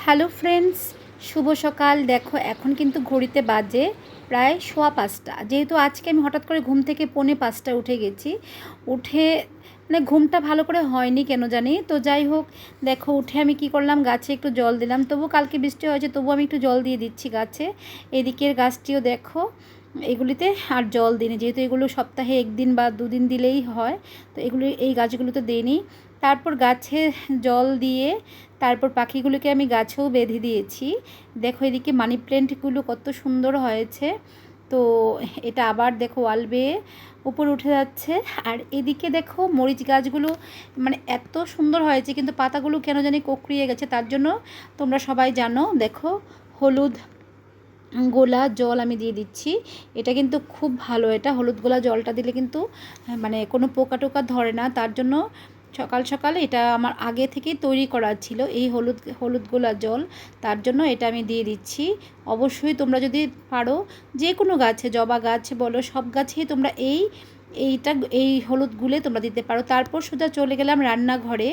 Hello friends, শুভ সকাল। দেখো এখন কিন্তু ঘড়িতে বাজে প্রায় 5:15। যেহেতু আজকে আমি হঠাৎ করে ঘুম থেকে 4:45 উঠে গেছি। উঠে মানে ঘুমটা ভালো করে হয়নি কেন জানি। তো যাই হোক, দেখো উঠে আমি কি করলাম, গাছে একটু জল দিলাম। তবু কালকে বৃষ্টি হয়েছে, তবু আমি একটু জল দিয়ে দিচ্ছি গাছে। এদিকের গাছটিও দেখো, এগুলিতে আর জল দিইনি, যেহেতু এগুলো সপ্তাহে 1 দিন বা 2 দিন দিলেই হয়। তো এগুলি এই গাছগুলোতে দিইনি। তারপর গাছে জল দিয়ে তারপর পাখিগুলোকে আমি গাছেও বেঁধে দিয়েছি। দেখো এদিকে মানি প্ল্যান্টগুলো কত সুন্দর হয়েছে। তো এটা আবার দেখো ওয়াল বেয়ে উপরে উঠে যাচ্ছে। আর এদিকে দেখো মরিচ গাছগুলো মানে এত সুন্দর হয়েছে, কিন্তু পাতাগুলো কেন জানি কোঁকড়িয়ে গেছে। তার জন্য তোমরা সবাই জানো, দেখো হলুদ গোলা জল আমি দিয়ে দিচ্ছি। এটা কিন্তু খুব ভালো, এটা হলুদ গোলা জলটা দিলে কিন্তু মানে কোনো পোকা টোকা ধরে না। তার জন্য সকাল সকাল এটা আমার আগে থেকেই তৈরি করা ছিল, এই হলুদ গোলা জল। তার জন্য এটা আমি দিয়ে দিচ্ছি। অবশ্যই তোমরা যদি পারো, যে কোনো গাছে, জবা গাছ বলো, সব গাছেই তোমরা এই হলুদ গুলে তোমরা দিতে পারো। তারপর সোজা চলে গেলাম রান্নাঘরে।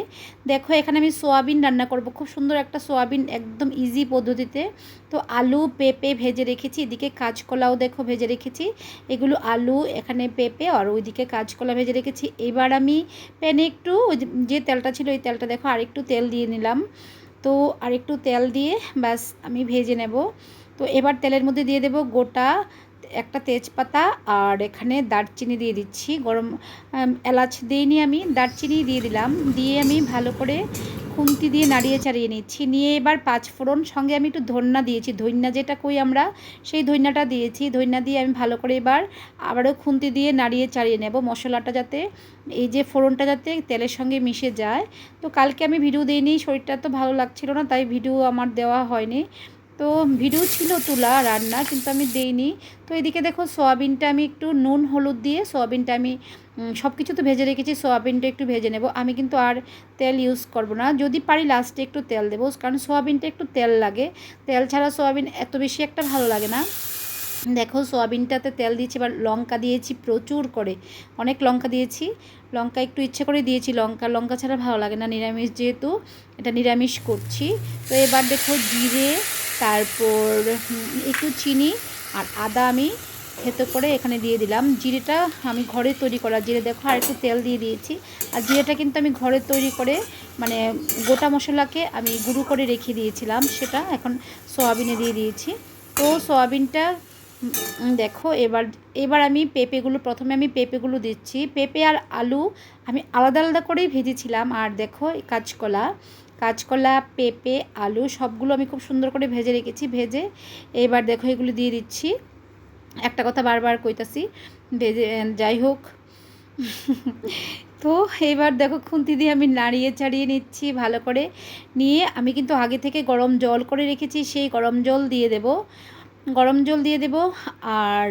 দেখো এখানে আমি সোয়াবিন রান্না করব, খুব সুন্দর একটা সোয়াবিন, একদম ইজি পদ্ধতিতে। তো আলু পেঁপে ভেজে রেখেছি, এদিকে কাঁচকলাও দেখো ভেজে রেখেছি। এগুলো আলু, এখানে পেঁপে, আর ওইদিকে কাঁচকলা ভেজে রেখেছি। এবার আমি প্যানে একটু যে তেলটা ছিল, ওই তেলটা দেখো আরেকটু তেল দিয়ে নিলাম। তো আরেকটু তেল দিয়ে ব্যাস আমি ভেজে নেব। তো এবার তেলের মধ্যে দিয়ে দেব গোটা একটা তেজপাতা, আর এখানে দারচিনি দিয়ে দিচ্ছি। এলাচ দিইনি আমি, দারচিনি দিয়ে দিলাম। দিয়ে আমি ভালো করে খুন্তি দিয়ে নাড়িয়ে চাড়িয়ে নিচ্ছি। নিয়ে এবার 5 ফোড়ন, সঙ্গে আমি একটু ধন্যা দিয়েছি, ধন্যা যেটা কই আমরা, সেই ধন্যাটা দিয়েছি। ধন্যা দিয়ে আমি ভালো করে এবার আবারও খুন্তি দিয়ে নাড়িয়ে চাড়িয়ে নেব, মশলাটা যাতে, এই যে ফোড়নটা যাতে তেলের সঙ্গে মিশে যায়। তো কালকে আমি ভিডিও দিইনি, শরীরটা তো ভালো লাগছিল না, তাই ভিডিও আমার দেওয়া হয়নি। তো ভিডিও ছিল তোলা রান্না, কিন্তু আমি দেইনি। তো এদিকে দেখো সোয়াবিনটা আমি একটু নুন হলুদ দিয়ে সোয়াবিনটা আমি সব কিছু তো ভেজে রেখেছি, সোয়াবিনটা একটু ভেজে নেব। আমি কিন্তু আর তেল ইউজ করব না, যদি পারি লাস্টে একটু তেল দেবো, কারণ সোয়াবিনটা একটু তেল লাগে। তেল ছাড়া সোয়াবিন এত বেশি একটা ভালো লাগে না। দেখো সোয়াবিনটাতে তেল দিয়েছি, এবার লঙ্কা দিয়েছি প্রচুর করে, অনেক লঙ্কা দিয়েছি। লঙ্কা একটু ইচ্ছে করে দিয়েছি, লঙ্কা ছাড়া ভালো লাগে না, নিরামিষ যেহেতু, এটা নিরামিষ করছি। তো এবার দেখো জিরে, তারপর একটু চিনি আর আদা আমি থেতো করে এখানে দিয়ে দিলাম। জিরেটা আমি ঘরে তৈরি করা জিরে, দেখো আর একটু তেল দিয়ে দিয়েছি। আর জিরেটা কিন্তু আমি ঘরে তৈরি করে, মানে গোটা মশলাকে আমি গুঁড়ো করে রেখে দিয়েছিলাম, সেটা এখন সোয়াবিনে দিয়ে দিয়েছি। তো সোয়াবিনটা দেখো এবার এবার আমি প্রথমে আমি পেঁপেগুলো দিচ্ছি। পেঁপে আর আলু আমি আলাদা আলাদা করেই ভেজেছিলাম। আর দেখো কাঁচকলা পেঁপে আলু সবগুলো আমি খুব সুন্দর করে ভেজে রেখেছি। ভেজে এবার দেখো এগুলো দিয়ে দিচ্ছি। একটা কথা বারবার কইতাছি, ভেজে যাই হোক। তো এবার দেখো খুন্তি দিয়ে আমি নাড়িয়ে চাড়িয়ে নিচ্ছি ভালো করে। নিয়ে আমি কিন্তু আগে থেকে গরম জল করে রেখেছি, সেই গরম জল দিয়ে দেব। আর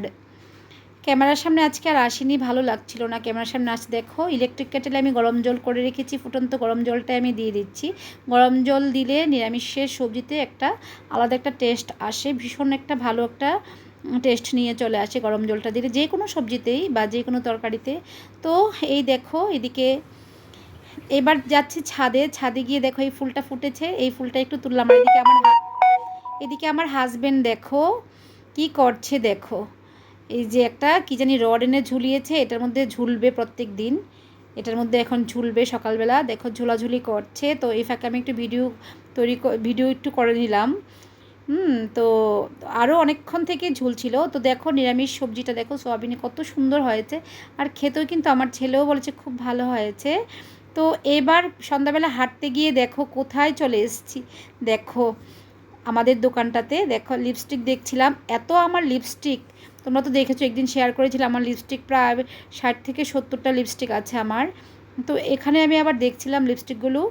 ক্যামেরার সামনে আজকে আর আসিনি, ভালো লাগছিল না ক্যামেরার সামনে আসতে। দেখো ইলেকট্রিক কেটেলে আমি গরম জল করে রেখেছি, ফুটন্ত গরম জলটাই আমি দিয়ে দিচ্ছি। গরম জল দিলে নিরামিষের সবজিতে একটা আলাদা একটা টেস্ট আসে, ভীষণ একটা ভালো একটা টেস্ট নিয়ে চলে আসে গরম জলটা দিলে, যে কোনো সবজিতেই বা যে কোনো তরকারিতে। তো এই দেখো এদিকে এবার যাচ্ছি ছাদে গিয়ে দেখো এই ফুলটা ফুটেছে, এই ফুলটা একটু তুললাম। আর এদিকে আমার হাজবেন্ড দেখো কি করছে, দেখো এই যে একটা কি জানি রড এনে ঝুলিয়েছে, এটার মধ্যে ঝুলবে প্রত্যেক দিন, এটার মধ্যে এখন ঝুলবে সকালবেলা। দেখো ঝোলাঝুলি করছে। তো এই ফাঁকে আমি একটু ভিডিও একটু করে নিলাম। তো আরও অনেকক্ষণ থেকে ঝুলছিল। তো দেখো নিরামিষ সবজিটা দেখো সোয়াবিনে কত সুন্দর হয়েছে, আর খেতেও কিন্তু আমার ছেলেও বলেছে খুব ভালো হয়েছে। তো এবার সন্ধ্যাবেলা হাঁটতে গিয়ে দেখো কোথায় চলে এসেছি, দেখো আমাদের দোকানটাতে। দেখো লিপস্টিক দেখছিলাম, এত আমার লিপস্টিক, তোমরা তো দেখেছো একদিন শেয়ার করেছিলাম, আমার লিপস্টিক প্রায় 60 থেকে 70টা লিপস্টিক আছে আমার। তো এখানে আমি আবার দেখছিলাম লিপস্টিকগুলো,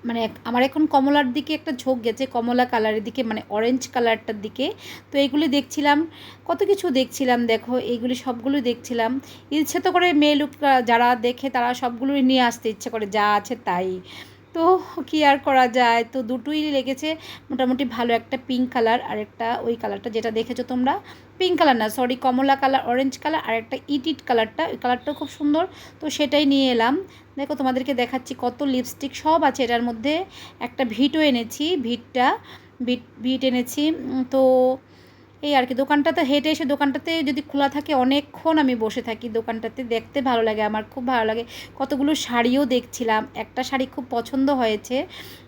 মানে আমার এখন কমলার দিকে একটা ঝোঁক গেছে, কমলা কালারের দিকে, মানে অরেঞ্জ কালারটার দিকে। তো এইগুলি দেখছিলাম, কত কিছু দেখছিলাম। দেখো এইগুলি সবগুলো দেখছিলাম। ইচ্ছে তো করে মেয়ে লোক যারা দেখে তারা সবগুলোই নিয়ে আসতে ইচ্ছে করে, যা আছে তাই। তো তো কি আর করা যায়, তো দুটোই লেগেছে মোটামুটি ভালো, একটা পিঙ্ক কালার আর একটা ওই কালারটা যেটা দেখেছো তোমরা, পিঙ্ক কালার না সরি কমলা কালার অরেঞ্জ কালার, আর একটা ইট কালারটা, ওই কালারটাও খুব সুন্দর, তো সেটাই নিয়ে এলাম। দেখো তোমাদেরকে দেখাচ্ছি কত লিপস্টিক সব আছে এটার মধ্যে। একটা ভিটও এনেছি, ভিট এনেছি। তো এই আর কি, দোকানটাতে হেঁটে এসে দোকানটাতে যদি খোলা থাকে অনেকক্ষণ আমি বসে থাকি দোকানটাতে, দেখতে ভালো লাগে, আমার খুব ভালো লাগে। কতগুলো শাড়িও দেখছিলাম, একটা শাড়ি খুব পছন্দ হয়েছে,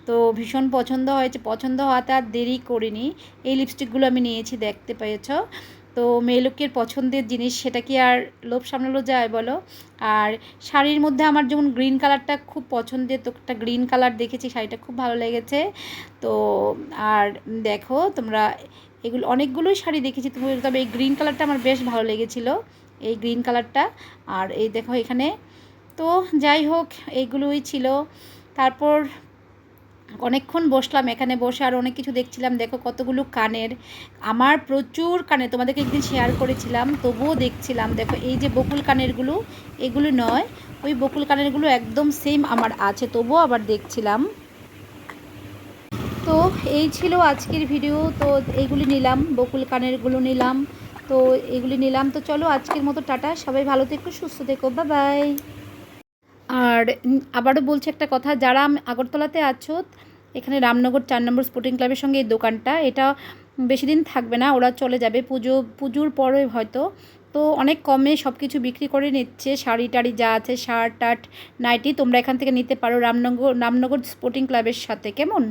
তো ভীষণ পছন্দ হয়েছে, পছন্দ হওয়াতে আর দেরি করিনি, এই লিপস্টিকগুলো আমি নিয়েছি, দেখতে পেয়েছ। তো মেয়ে লোকের পছন্দের জিনিস, সেটা কি আর লোভ সামলানো যায় বলো। আর শাড়ির মধ্যে আমার যেমন গ্রিন কালারটা খুব পছন্দের, তো একটা গ্রিন কালার দেখেছি, শাড়িটা খুব ভালো লেগেছে। তো আর দেখো তোমরা, এগুলো অনেকগুলোই শাড়ি দেখেছি, তবে এই গ্রিন কালারটা আমার বেশ ভালো লেগেছিলো, এই গ্রিন কালারটা। আর এই দেখো এখানে, তো যাই হোক এইগুলোই ছিল। তারপর অনেকক্ষণ বসলাম এখানে, বসে আর অনেক কিছু দেখছিলাম। দেখো কতগুলো কানের, আমার প্রচুর কানের, তোমাদেরকে একদিন শেয়ার করেছিলাম, তবুও দেখছিলাম। দেখো এই যে বকুল কানেরগুলো, এগুলো নয়, ওই বকুল কানেরগুলো একদম সেম আমার আছে, তবুও আবার দেখছিলাম। তো এই ছিল আজকের ভিডিও, তো এইগুলি নিলাম, বকুল কানেরগুলো নিলাম, তো এগুলি নিলাম। তো চলো আজকের মতো টাটা, সবাই ভালো থেকো, সুস্থ থেকো, বাই বাই। আর আবারও বলছি একটা কথা, যারা আগরতলাতে আছো, এখানে রামনগর 4 নম্বর স্পোর্টিং ক্লাবের সঙ্গে এই দোকানটা, এটা বেশি দিন থাকবে না, ওরা চলে যাবে পুজোর পরে হয়তো। তো অনেক কমে সব কিছু বিক্রি করে নিচ্ছে, শাড়ি টাড়ি যা আছে, শার্ট টার্ট নাইটি, তোমরা এখান থেকে নিতে পারো রামনগর স্পোর্টিং ক্লাবের সাথে, কেমন।